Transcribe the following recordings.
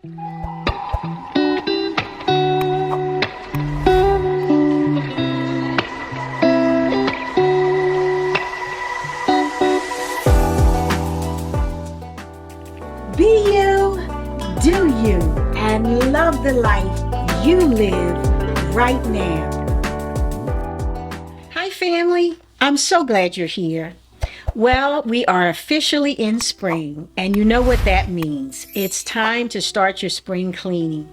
Be you, do you, and love the life you live right now. Hi, family. I'm so glad you're here. Well, we are officially in spring, and you know what that means. It's time to start your spring cleaning.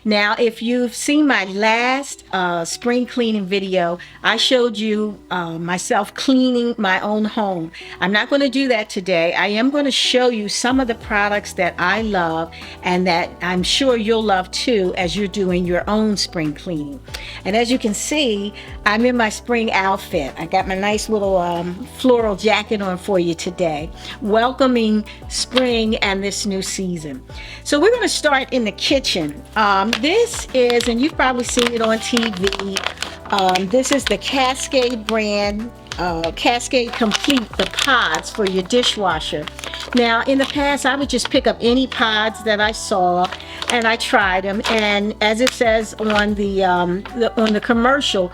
Now, if you've seen my last spring cleaning video, I showed you myself cleaning my own home. I'm not going to do that today. I am going to show you some of the products that I love and that I'm sure you'll love too as you're doing your own spring cleaning. And as you can see, I'm in my spring outfit. I got my nice little floral jacket on for you today, welcoming spring and this new season. So we're going to start in the kitchen. This is, and you've probably seen it on TV, this is the Cascade brand, Cascade Complete, the pods for your dishwasher. Now, in the past, I would just pick up any pods that I saw, and I tried them. And as it says on the commercial,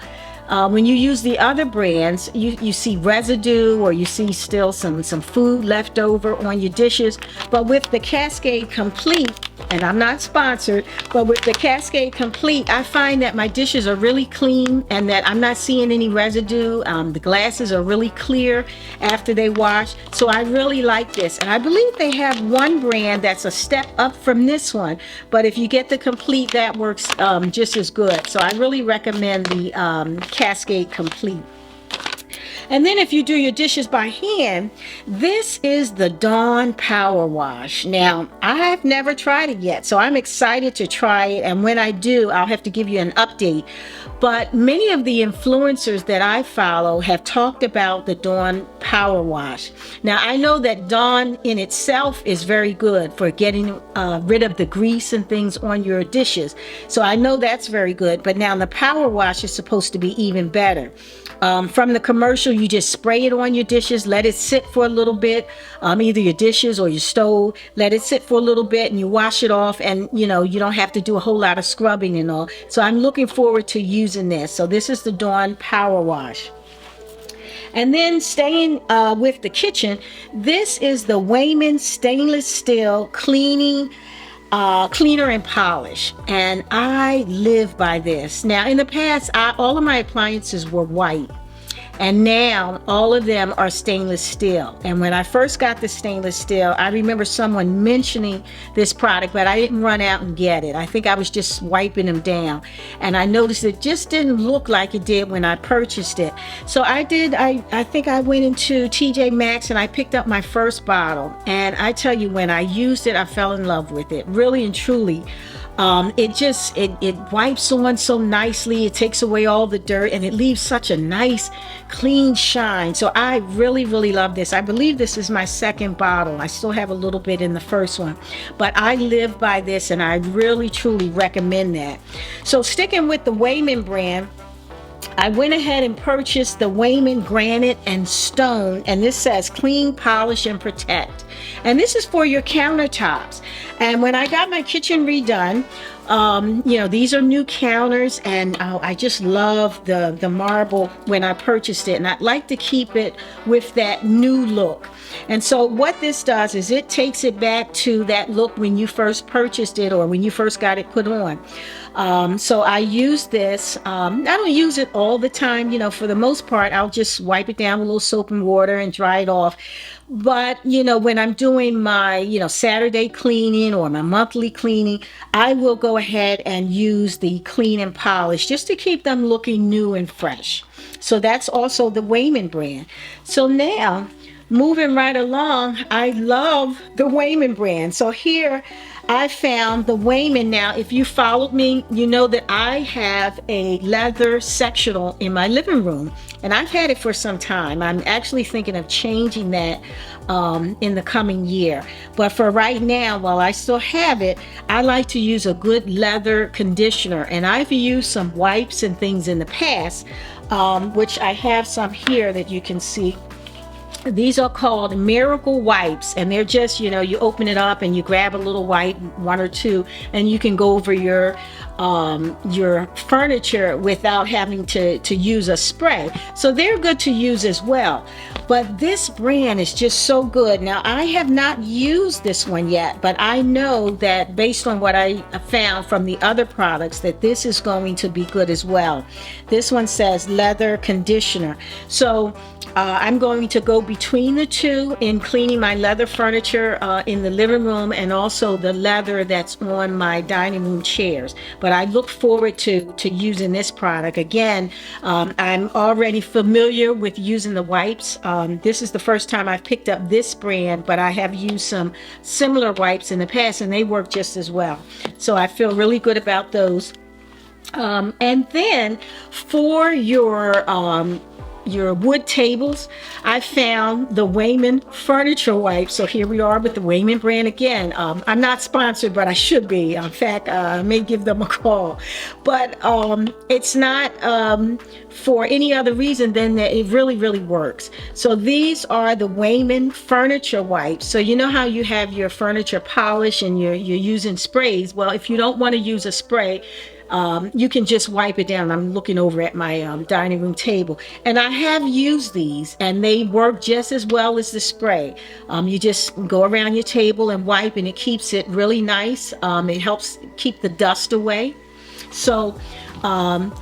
when you use the other brands, you see residue or you see still some food left over on your dishes. But with the Cascade Complete, and I'm not sponsored, but with the Cascade Complete, I find that my dishes are really clean and that I'm not seeing any residue. The glasses are really clear after they wash. So I really like this. And I believe they have one brand that's a step up from this one. But if you get the Complete, that works just as good. So I really recommend the Cascade Complete. And then if you do your dishes by hand, this is the Dawn Power Wash. Now, I've never tried it yet, so I'm excited to try it. And when I do, I'll have to give you an update. But many of the influencers that I follow have talked about the Dawn Power Wash. Now, I know that Dawn in itself is very good for getting rid of the grease and things on your dishes. So I know that's very good. But now the Power Wash is supposed to be even better. From the commercial, you just spray it on your dishes, let it sit for a little bit, either your dishes or your stove, let it sit for a little bit and you wash it off, and you don't have to do a whole lot of scrubbing and all. So I'm looking forward to using this. So this is the Dawn Power Wash. And then staying with the kitchen, this is the Weiman stainless steel cleaner and polish, and I live by this. Now, in the past, all of my appliances were white, and now all of them are stainless steel. And when I first got the stainless steel, I remember someone mentioning this product, but I didn't run out and get it. I think I was just wiping them down, and I noticed it just didn't look like it did when I purchased it. So I think I went into TJ Maxx and I picked up my first bottle, and I tell you, when I used it, I fell in love with it, really and truly. It wipes on so nicely. It takes away all the dirt and it leaves such a nice clean shine. So I really, really love this. I believe this is my second bottle. I still have a little bit in the first one, but I live by this and I really, truly recommend that. So sticking with the Weiman brand, I went ahead and purchased the Weiman Granite and Stone, and this says clean, polish, and protect. And this is for your countertops. And when I got my kitchen redone, these are new counters, and I just love the marble when I purchased it, and I'd like to keep it with that new look. And so what this does is it takes it back to that look when you first purchased it or when you first got it put on. So I use this. I don't use it all the time. For the most part, I'll just wipe it down with a little soap and water and dry it off. But, when I'm doing my, Saturday cleaning or my monthly cleaning, I will go ahead and use the clean and polish just to keep them looking new and fresh. So that's also the Weiman brand. So now, moving right along, I love the Weiman brand. So here I found the Weiman. Now, if you followed me, you know that I have a leather sectional in my living room, and I've had it for some time. I'm actually thinking of changing that in the coming year. But for right now, while I still have it, I like to use a good leather conditioner. And I've used some wipes and things in the past, which I have some here that you can see. These are called miracle wipes, and they're just, you open it up and you grab a little wipe, one or two, and you can go over your furniture without having to use a spray. So they're good to use as well. But this brand is just so good. Now, I have not used this one yet, but I know that based on what I found from the other products, that this is going to be good as well. This one says leather conditioner. So I'm going to go between the two in cleaning my leather furniture in the living room, and also the leather that's on my dining room chairs. But I look forward to using this product. Again, I'm already familiar with using the wipes. This is the first time I've picked up this brand, but I have used some similar wipes in the past, and they work just as well. So I feel really good about those. And then for your wood tables, I found the Weiman furniture wipes. So here we are with the Weiman brand again. I'm not sponsored, but I should be. In fact, I may give them a call. But it's not for any other reason than that it really, really works. So these are the Weiman furniture wipes. So you know how you have your furniture polish and you're using sprays? Well, if you don't want to use a spray, you can just wipe it down. I'm looking over at my dining room table, and I have used these, and they work just as well as the spray. You just go around your table and wipe, and it keeps it really nice. It helps keep the dust away. So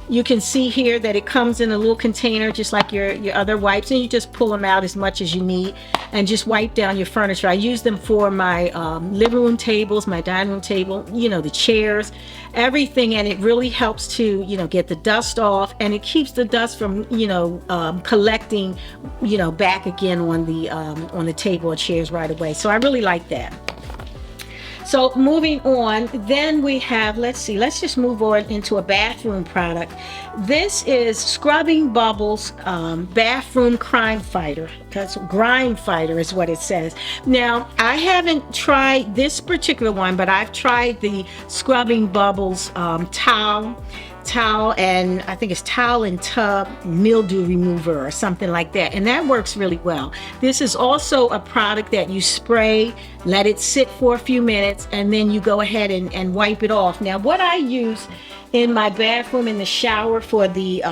you can see here that it comes in a little container just like your other wipes, and you just pull them out as much as you need and just wipe down your furniture. I use them for my living room tables, my dining room table, the chairs, everything, and it really helps to get the dust off, and it keeps the dust from collecting back again on the table or chairs right away. So I really like that. So moving on, then we have, let's just move on into a bathroom product. This is Scrubbing Bubbles Bathroom Crime Fighter. That's Grime Fighter is what it says. Now, I haven't tried this particular one, but I've tried the Scrubbing Bubbles towel, and I think it's towel and tub mildew remover or something like that, and that works really well. This is also a product that you spray, let it sit for a few minutes, and then you go ahead and wipe it off. Now, what I use in my bathroom, in the shower, for the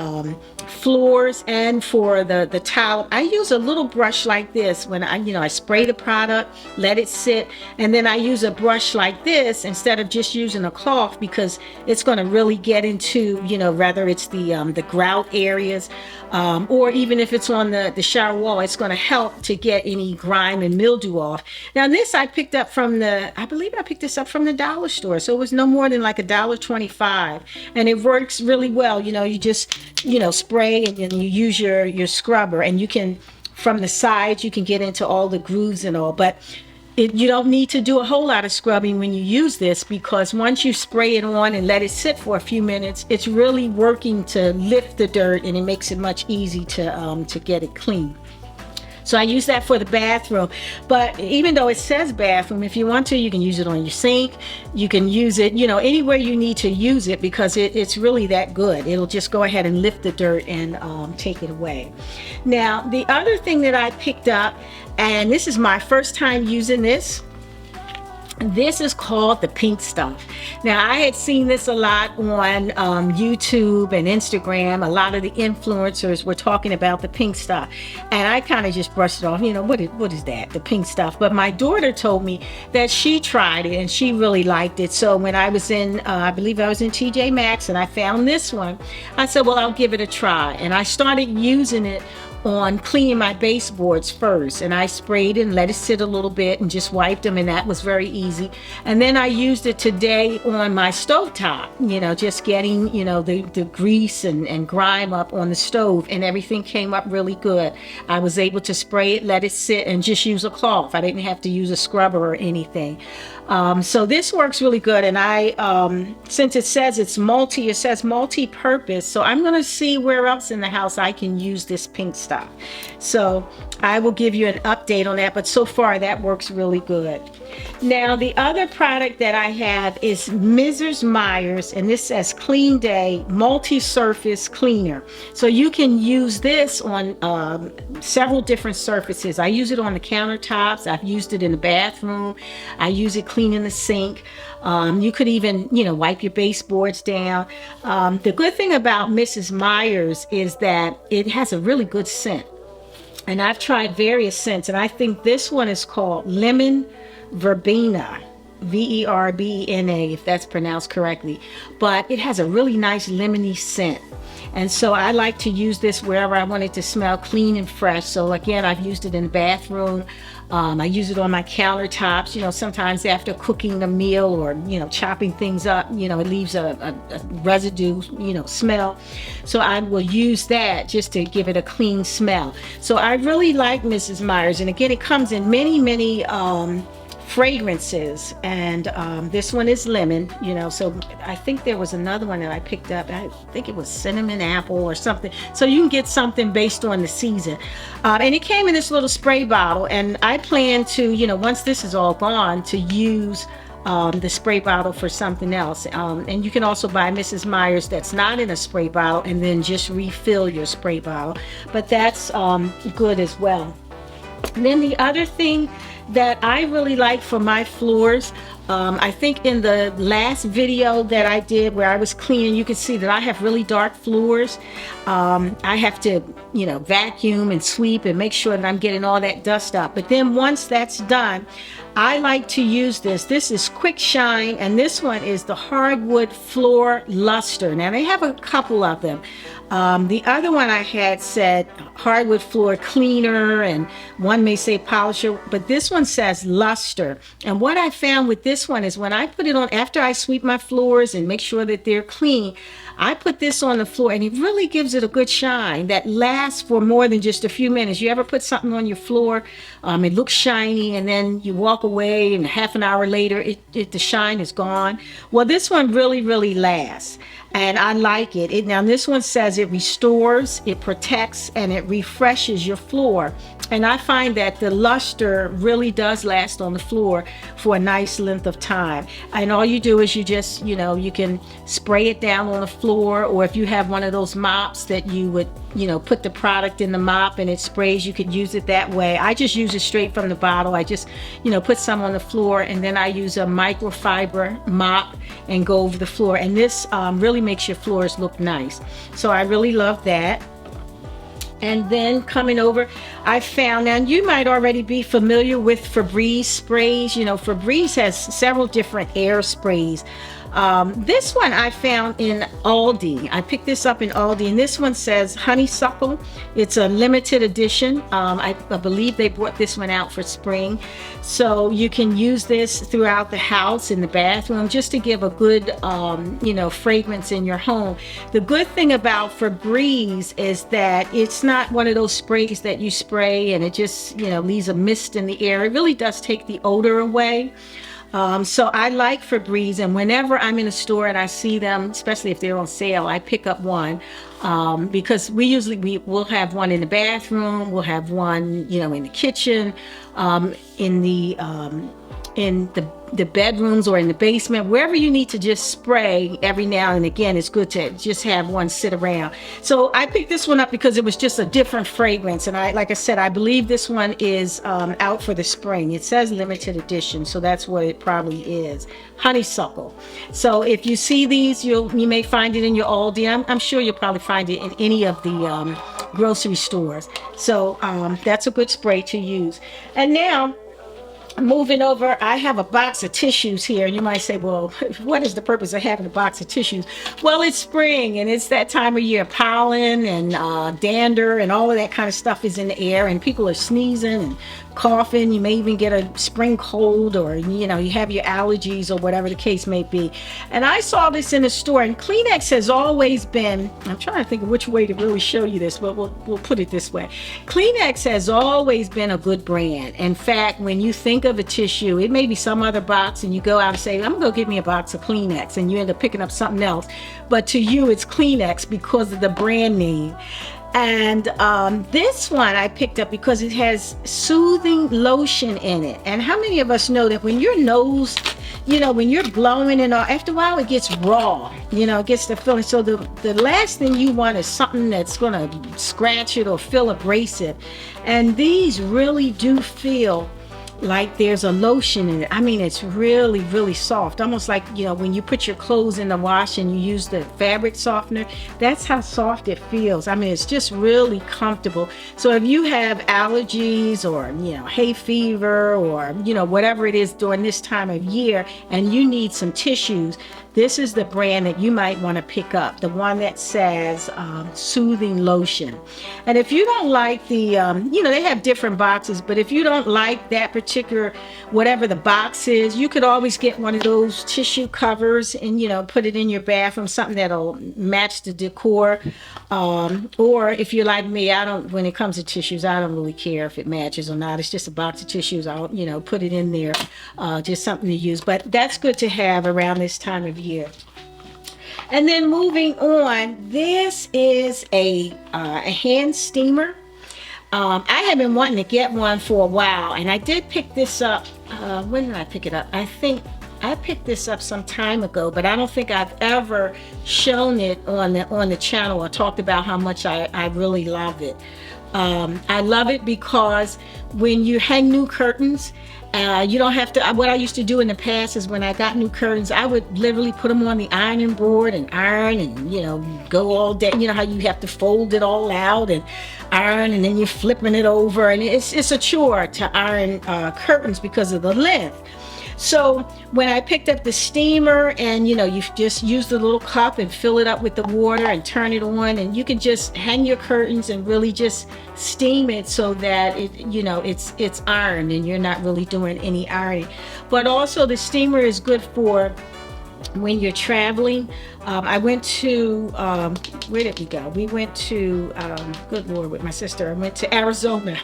floors and for the towel, I use a little brush like this. When I spray the product, let it sit, and then I use a brush like this instead of just using a cloth, because it's going to really get into whether it's the grout areas, or even if it's on the shower wall, it's going to help to get any grime and mildew off. Now, this I picked up I believe I picked this up from the dollar store, so it was no more than like $1.25, and it works really well. You just spray, and then you use your scrubber, and you can, from the sides, you can get into all the grooves and all, but you don't need to do a whole lot of scrubbing when you use this, because once you spray it on and let it sit for a few minutes, it's really working to lift the dirt, and it makes it much easier to get it clean. So I use that for the bathroom. But even though it says bathroom, if you want to, you can use it on your sink. You can use it, anywhere you need to use it, because it's really that good. It'll just go ahead and lift the dirt and take it away. Now, the other thing that I picked up, and this is my first time using this, this is called the pink stuff. Now, I had seen this a lot on YouTube and Instagram. A lot of the influencers were talking about the pink stuff, and I kind of just brushed it off. What is that, the pink stuff? But my daughter told me that she tried it and she really liked it. So when I was I believe I was in TJ Maxx, and I found this one, I said, well, I'll give it a try. And I started using it on cleaning my baseboards first, and I sprayed it and let it sit a little bit and just wiped them, and that was very easy. And then I used it today on my stovetop, just getting the grease and grime up on the stove, and everything came up really good. I was able to spray it, let it sit, and just use a cloth. I didn't have to use a scrubber or anything. So this works really good, and I since it says multi-purpose, so I'm going to see where else in the house I can use this pink stuff. So I will give you an update on that, but so far that works really good. Now, the other product that I have is Mrs. Meyer's, and this says Clean Day Multi-Surface Cleaner. So you can use this on several different surfaces. I use it on the countertops. I've used it in the bathroom. I use it cleaning the sink. You could even, wipe your baseboards down. The good thing about Mrs. Meyer's is that it has a really good scent. And I've tried various scents, and I think this one is called Lemon Verbena, Verbena, if that's pronounced correctly. But it has a really nice lemony scent. And so I like to use this wherever I want it to smell clean and fresh. So again, I've used it in the bathroom. I use it on my countertops, sometimes after cooking a meal or, chopping things up, it leaves a residue, smell. So I will use that just to give it a clean smell. So I really like Mrs. Meyer's. And again, it comes in many, many fragrances, and this one is lemon, so I think there was another one that I picked up. I think it was cinnamon apple or something. So you can get something based on the season, and it came in this little spray bottle, and I plan to, once this is all gone, to use the spray bottle for something else. And you can also buy Mrs. Meyer's that's not in a spray bottle and then just refill your spray bottle, but that's good as well. And then the other thing that I really like for my floors, I think in the last video that I did where I was cleaning, you can see that I have really dark floors. I have to, vacuum and sweep and make sure that I'm getting all that dust up. But then once that's done, I like to use this. This is Quick Shine, and this one is the Hardwood Floor Luster. Now, they have a couple of them. The other one I had said Hardwood Floor Cleaner, and one may say Polisher, but this one says Luster. And what I found with this one is when I put it on, after I sweep my floors and make sure that they're clean, I put this on the floor, and it really gives it a good shine that lasts for more than just a few minutes. You ever put something on your floor, it looks shiny, and then you walk away, and half an hour later, the shine is gone? Well, this one really, really lasts, and I like it. Now, this one says it restores, it protects, and it refreshes your floor. And I find that the luster really does last on the floor for a nice length of time. And all you do is you just, you can spray it down on the floor, or if you have one of those mops that you would, put the product in the mop and it sprays, you could use it that way. I just use it straight from the bottle. I just, put some on the floor, and then I use a microfiber mop and go over the floor. And this really makes your floors look nice. So I really love that. And then coming over, I found, now you might already be familiar with Febreze sprays. Febreze has several different air sprays. This one I found in Aldi. I picked this up in Aldi, and this one says Honeysuckle. It's a limited edition. I believe they brought this one out for spring. So you can use this throughout the house, in the bathroom, just to give a good, fragrance in your home. The good thing about Febreze is that it's not one of those sprays that you spray and it just, leaves a mist in the air. It really does take the odor away. So I like Febreze, and whenever I'm in a store and I see them, especially if they're on sale, I pick up one, because we'll have one in the bathroom, we'll have one, in the kitchen, in the bedrooms or in the basement, wherever you need to just spray every now and again. It's good to just have one sit around. So I picked this one up because it was just a different fragrance, and like I said, I believe this one is out for the spring. It says limited edition, so that's what it probably is. Honeysuckle. So if you see these, you may find it in your Aldi. I'm sure you'll probably find it in any of the grocery stores. So that's a good spray to use. And now, moving over, I have a box of tissues here, and you might say, well, what is the purpose of having a box of tissues? Well, it's spring, and it's that time of year. Pollen and dander and all of that kind of stuff is in the air, and people are sneezing and coughing. You may even get a spring cold, or you have your allergies or whatever the case may be. And I saw this in the store, and Kleenex has always been, I'm trying to think of which way to really show you this, but we'll put it this way. Kleenex has always been a good brand. In fact, when you think of a tissue, it may be some other box, and you go out and say, I'm gonna go get me a box of Kleenex, and you end up picking up something else, but to you it's Kleenex because of the brand name. And this one I picked up because it has soothing lotion in it. And how many of us know that when your nose, when you're blowing and all, after a while it gets raw, it gets the feeling. So the last thing you want is something that's going to scratch it or feel abrasive. And these really do feel like there's a lotion in it. I mean, it's really, really soft. Almost like, when you put your clothes in the wash and you use the fabric softener, that's how soft it feels. I mean, it's just really comfortable. So if you have allergies or, hay fever or, whatever it is during this time of year and you need some tissues, this is the brand that you might want to pick up, the one that says soothing lotion. And if you don't like the, they have different boxes, but if you don't like that particular, whatever the box is, you could always get one of those tissue covers and, put it in your bathroom, something that'll match the decor. Or if you're like me, when it comes to tissues, I don't really care if it matches or not. It's just a box of tissues. I'll, put it in there, just something to use. But that's good to have around this time of year. And then moving on, this is a hand steamer. I have been wanting to get one for a while, and I did pick this up. When did I pick it up? I think I picked this up some time ago, but I don't think I've ever shown it on the channel or talked about how much I really love it. I love it because when you hang new curtains, you don't have to. What I used to do in the past is when I got new curtains, I would literally put them on the ironing board and iron and, go all day. You know how you have to fold it all out and iron, and then you're flipping it over. And it's a chore to iron curtains because of the length. So when I picked up the steamer and, you just use the little cup and fill it up with the water and turn it on, and you can just hang your curtains and really just steam it so that it's ironed and you're not really doing any ironing. But also the steamer is good for when you're traveling. I went to, where did we go? We went to, good Lord, with my sister. I went to Arizona.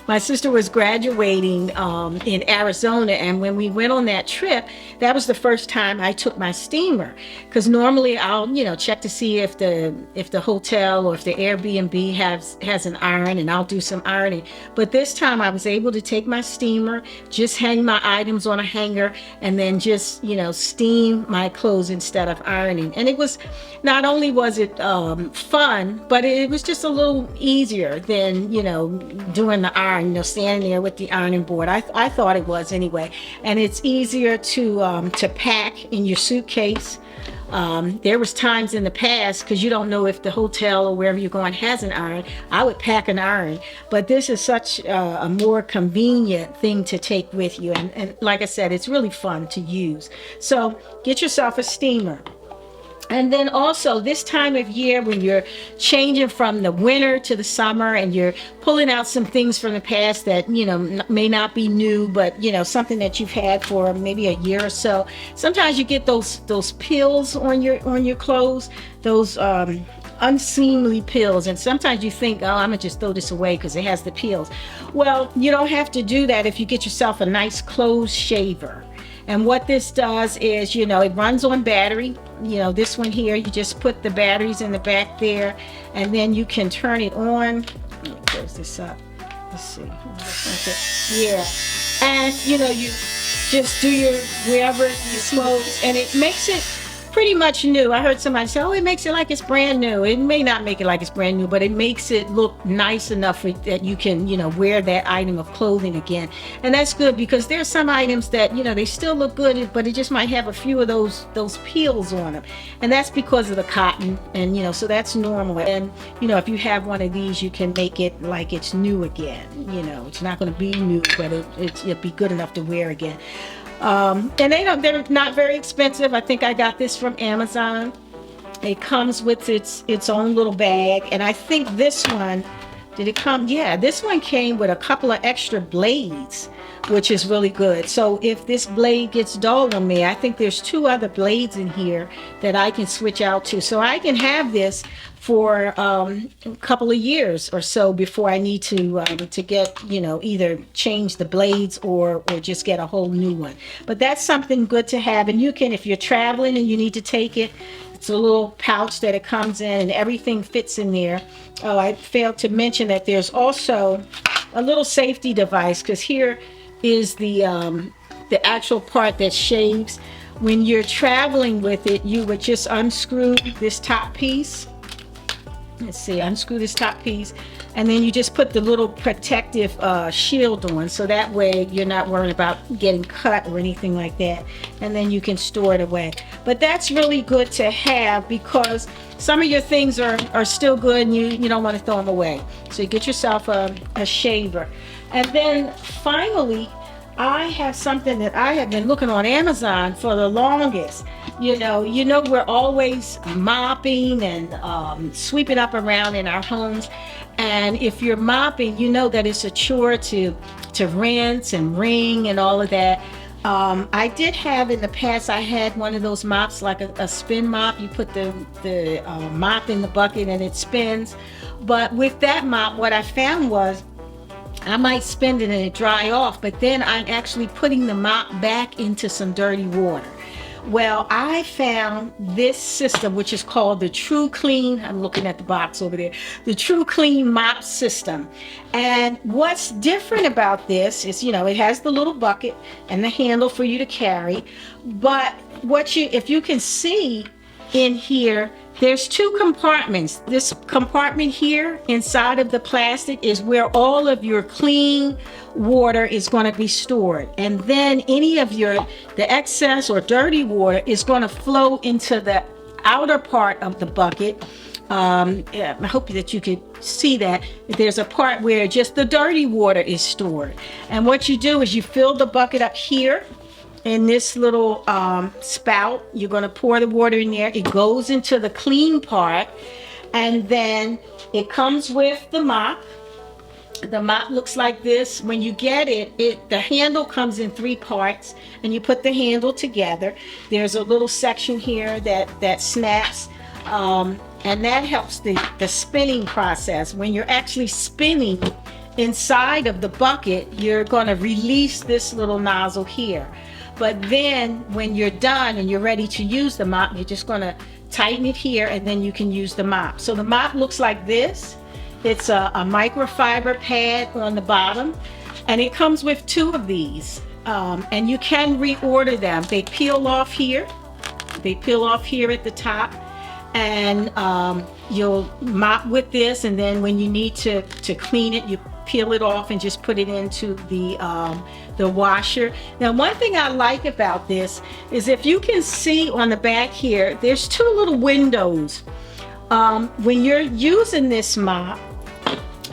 My sister was graduating in Arizona, and when we went on that trip, that was the first time I took my steamer. Because normally I'll, check to see if the hotel or if the Airbnb has an iron, and I'll do some ironing. But this time I was able to take my steamer, just hang my items on a hanger, and then just, steam my clothes instead of ironing. And it was, not only was it fun, but it was just a little easier than, doing the iron. Standing there with the ironing board. I thought it was anyway. And it's easier to pack in your suitcase. There was times in the past, because you don't know if the hotel or wherever you're going has an iron, I would pack an iron. But this is such a more convenient thing to take with you. And like I said, it's really fun to use. So get yourself a steamer. And then also this time of year when you're changing from the winter to the summer and you're pulling out some things from the past that, may not be new, but, something that you've had for maybe a year or so. Sometimes you get those pills on your clothes, those unseemly pills. And sometimes you think, oh, I'm going to just throw this away because it has the pills. Well, you don't have to do that if you get yourself a nice clothes shaver. And what this does is, it runs on battery. This one here, you just put the batteries in the back there, and then you can turn it on. Let me close this up. Let's see. Yeah. And, you just do your wherever you clothes, and it makes it pretty much new. I heard somebody say, oh, it makes it like it's brand new. It may not make it like it's brand new, but it makes it look nice enough that you can, wear that item of clothing again. And that's good because there's some items that, they still look good, but it just might have a few of those peels on them. And that's because of the cotton. And, so that's normal. And, if you have one of these, you can make it like it's new again. It's not going to be new, but it'll be good enough to wear again. And they're not very expensive. I think I got this from Amazon. It comes with its own little bag. And I think this one, did it come? Yeah, this one came with a couple of extra blades, which is really good. So if this blade gets dull on me, I think there's 2 other blades in here that I can switch out to. So I can have this for a couple of years or so before I need to get, either change the blades or just get a whole new one. But that's something good to have. And you can, if you're traveling and you need to take it, It's a little pouch that it comes in, and everything fits in there. Oh, I failed to mention that there's also a little safety device, because here is the actual part that shaves. When you're traveling with it, you would just unscrew this top piece. Let's see, unscrew this top piece, and then you just put the little protective shield on, so that way you're not worried about getting cut or anything like that, and then you can store it away. But that's really good to have, because some of your things are still good and you don't want to throw them away. So you get yourself a shaver. And then finally, I have something that I have been looking on Amazon for the longest. You know, we're always mopping and sweeping up around in our homes. And if you're mopping, you know that it's a chore to rinse and wring and all of that. I did have in the past, I had one of those mops, like a spin mop. You put the mop in the bucket and it spins. But with that mop, what I found was, I might spin it and it dry off, but then I'm actually putting the mop back into some dirty water. Well, I found this system, which is called the True Clean. I'm looking at the box over there. The True Clean mop system. And what's different about this is, it has the little bucket and the handle for you to carry. But if you can see in here, there's two compartments. This compartment here inside of the plastic is where all of your clean water is going to be stored, and then any of the excess or dirty water is going to flow into the outer part of the bucket. I hope that you could see that there's a part where just the dirty water is stored, and what you do is you fill the bucket up here in this little spout. You're going to pour the water in there. It goes into the clean part, and then it comes with the mop. The mop looks like this. When you get it, the handle comes in 3 parts, and you put the handle together. There's a little section here that snaps, and that helps the spinning process. When you're actually spinning inside of the bucket, you're going to release this little nozzle here. But then when you're done and you're ready to use the mop, you're just going to tighten it here, and then you can use the mop. So the mop looks like this. It's a microfiber pad on the bottom, and it comes with 2 of these, and you can reorder them. They peel off here. They peel off here at the top, and you'll mop with this, and then when you need to clean it, you peel it off and just put it into the washer. Now, one thing I like about this is, if you can see on the back here, there's 2 little windows. When you're using this mop,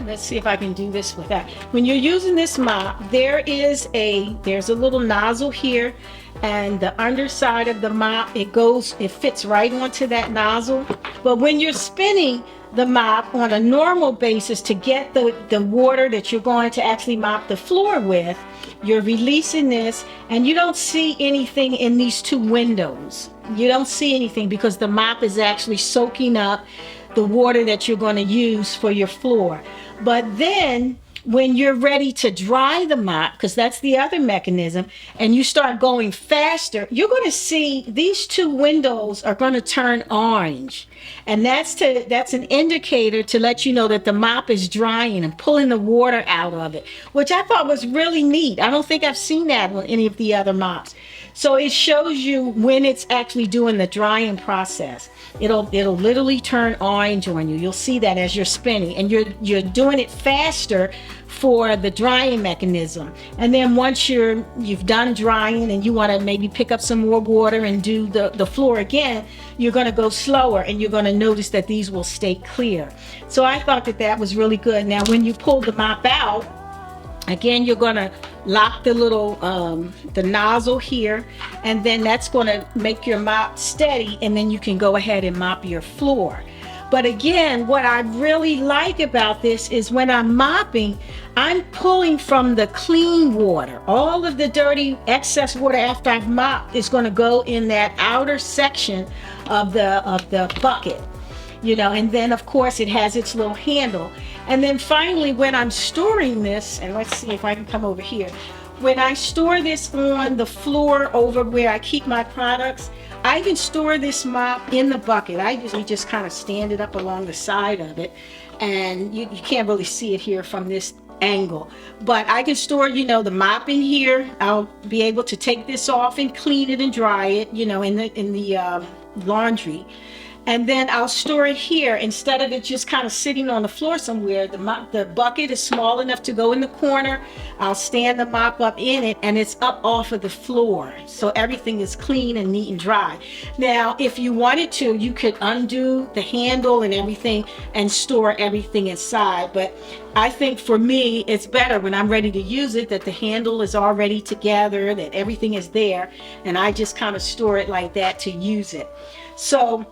let's see if I can do this with that. When you're using this mop, there's a little nozzle here, and the underside of the mop, it fits right onto that nozzle. But when you're spinning the mop on a normal basis to get the water that you're going to actually mop the floor with, you're releasing this, and you don't see anything in these 2 windows. You don't see anything because the mop is actually soaking up the water that you're going to use for your floor. But then when you're ready to dry the mop, because that's the other mechanism, and you start going faster, you're going to see these 2 windows are going to turn orange. And that's an indicator to let you know that the mop is drying and pulling the water out of it, which I thought was really neat. I don't think I've seen that on any of the other mops. So it shows you when it's actually doing the drying process. It'll literally turn orange on you. You'll see that as you're spinning, and you're doing it faster for the drying mechanism. And then once you've done drying and you want to maybe pick up some more water and do the floor again, you're going to go slower, and you're going to notice that these will stay clear. So I thought that was really good. Now, when you pull the mop out, again, you're going to lock the little the nozzle here, and then that's going to make your mop steady, and then you can go ahead and mop your floor. But again, what I really like about this is when I'm mopping, I'm pulling from the clean water. All of the dirty excess water after I've mopped is going to go in that outer section of the bucket. And then of course it has its little handle. And then finally, when I'm storing this, and let's see if I can come over here. when I store this on the floor over where I keep my products, I can store this mop in the bucket. I usually just kind of stand it up along the side of it, and you can't really see it here from this angle, but I can store, the mop in here. I'll be able to take this off and clean it and dry it, in the laundry. And then I'll store it here instead of it just kind of sitting on the floor somewhere. The bucket is small enough to go in the corner. I'll stand the mop up in it, and it's up off of the floor. So everything is clean and neat and dry. Now, if you wanted to, you could undo the handle and everything and store everything inside. But I think for me, it's better when I'm ready to use it that the handle is already together, that everything is there, and I just kind of store it like that to use it. So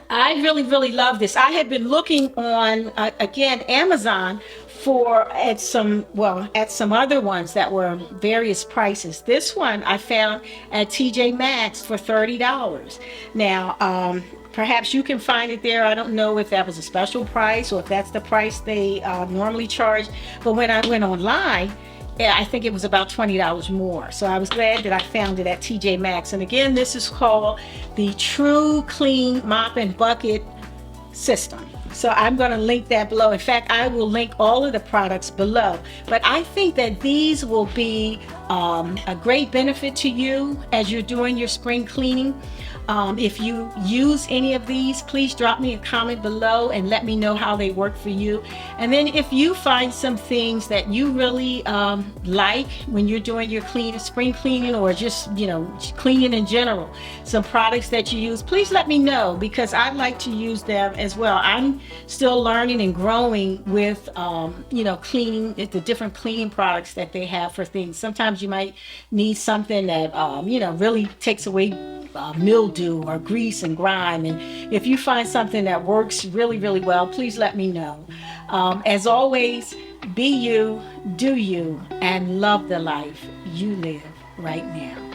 I really, really love this. I had been looking on, again, Amazon at some other ones that were various prices. This one I found at TJ Maxx for $30. Now, perhaps you can find it there. I don't know if that was a special price or if that's the price they normally charge. But when I went online, I think it was about $20 more. So I was glad that I found it at TJ Maxx. And again, this is called the True Clean Mop and Bucket System. So I'm going to link that below. In fact, I will link all of the products below. But I think that these will be a great benefit to you as you're doing your spring cleaning. If you use any of these, please drop me a comment below and let me know how they work for you. And then if you find some things that you really like when you're doing your spring cleaning, or just cleaning in general, some products that you use, please let me know, because I'd like to use them as well. I'm still learning and growing with cleaning, the different cleaning products that they have for things. Sometimes you might need something that really takes away mildew or grease and grime, and if you find something that works really, really well, please let me know. As always, be you, do you, and love the life you live right now.